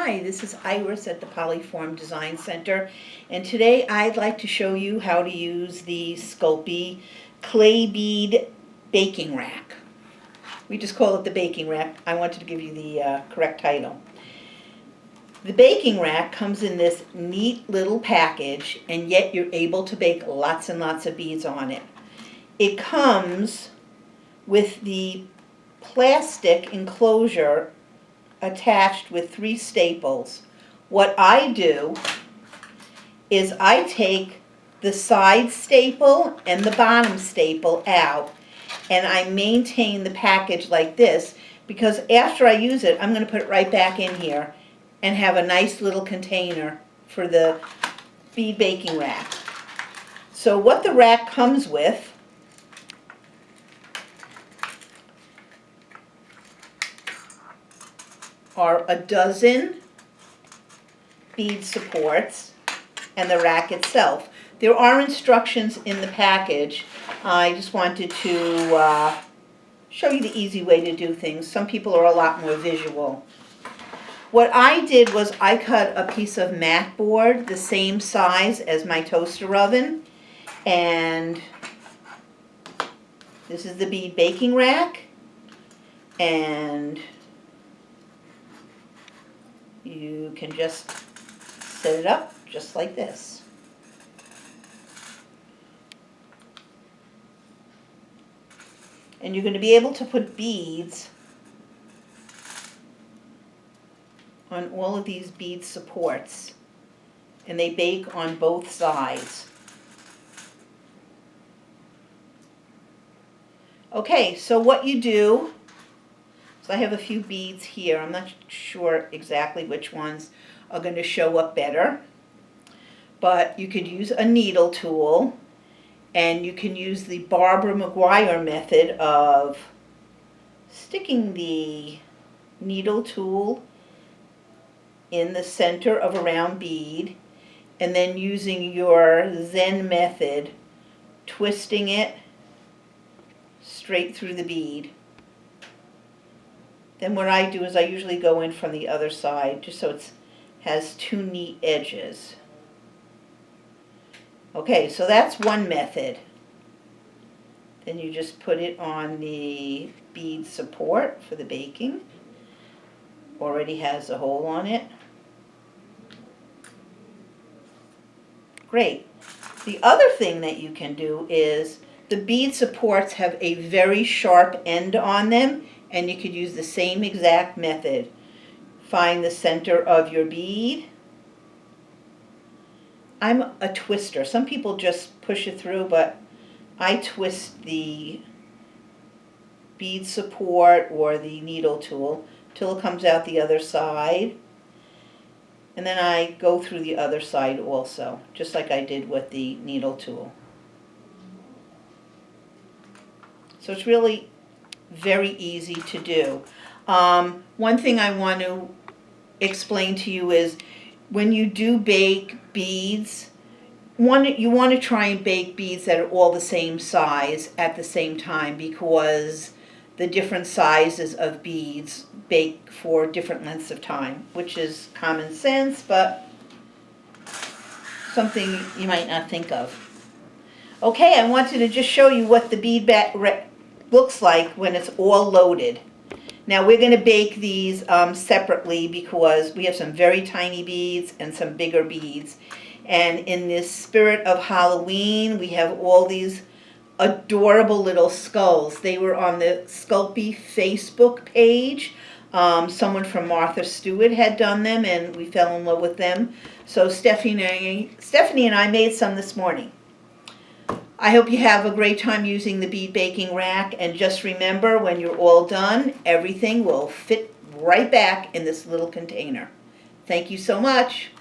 Hi, this is Iris at the Polyform Design Center, and today I'd like to show you how to use the Sculpey clay bead baking rack. We just call it the baking rack. I wanted to give you the correct title. The baking rack comes in this neat little package, and yet you're able to bake lots and lots of beads on it. It comes with the plastic enclosure attached with 3 staples. What I do is I take the side staple and the bottom staple out, and I maintain the package like this because after I use it, I'm going to put it right back in here and have a nice little container for the bead baking rack. So what the rack comes with are a dozen bead supports and the rack itself. There are instructions in the package. I just wanted to show you the easy way to do things. Some people are a lot more visual. What I did was I cut a piece of mat board the same size as my toaster oven, and this is the bead baking rack, and you can just set it up just like this. And you're going to be able to put beads on all of these bead supports, and they bake on both sides. Okay, so what you do, so I have a few beads here. I'm not sure exactly which ones are going to show up better, but you could use a needle tool, and you can use the Barbara McGuire method of sticking the needle tool in the center of a round bead, and then using your Zen method, twisting it straight through the bead. Then what I do is I usually go in from the other side just so it has 2 neat edges. Okay, so that's one method. Then you just put it on the bead support for the baking. Already has a hole on it. Great. The other thing that you can do is the bead supports have a very sharp end on them, and you could use the same exact method. Find the center of your bead. I'm a twister. Some people just push it through, but I twist the bead support or the needle tool till it comes out the other side. And then I go through the other side also, just like I did with the needle tool. So it's really very easy to do. One thing I want to explain to you is when you do bake beads, you want to try and bake beads that are all the same size at the same time, because the different sizes of beads bake for different lengths of time, which is common sense, but something you might not think of. Okay, I wanted to just show you what the bead looks like when it's all loaded. Now we're going to bake these separately because we have some very tiny beads and some bigger beads. And in this spirit of Halloween, we have all these adorable little skulls. They were on the Sculpey Facebook page. Someone from Martha Stewart had done them, and we fell in love with them. So Stephanie and I made some this morning. I hope you have a great time using the bead baking rack, and just remember, when you're all done, everything will fit right back in this little container. Thank you so much.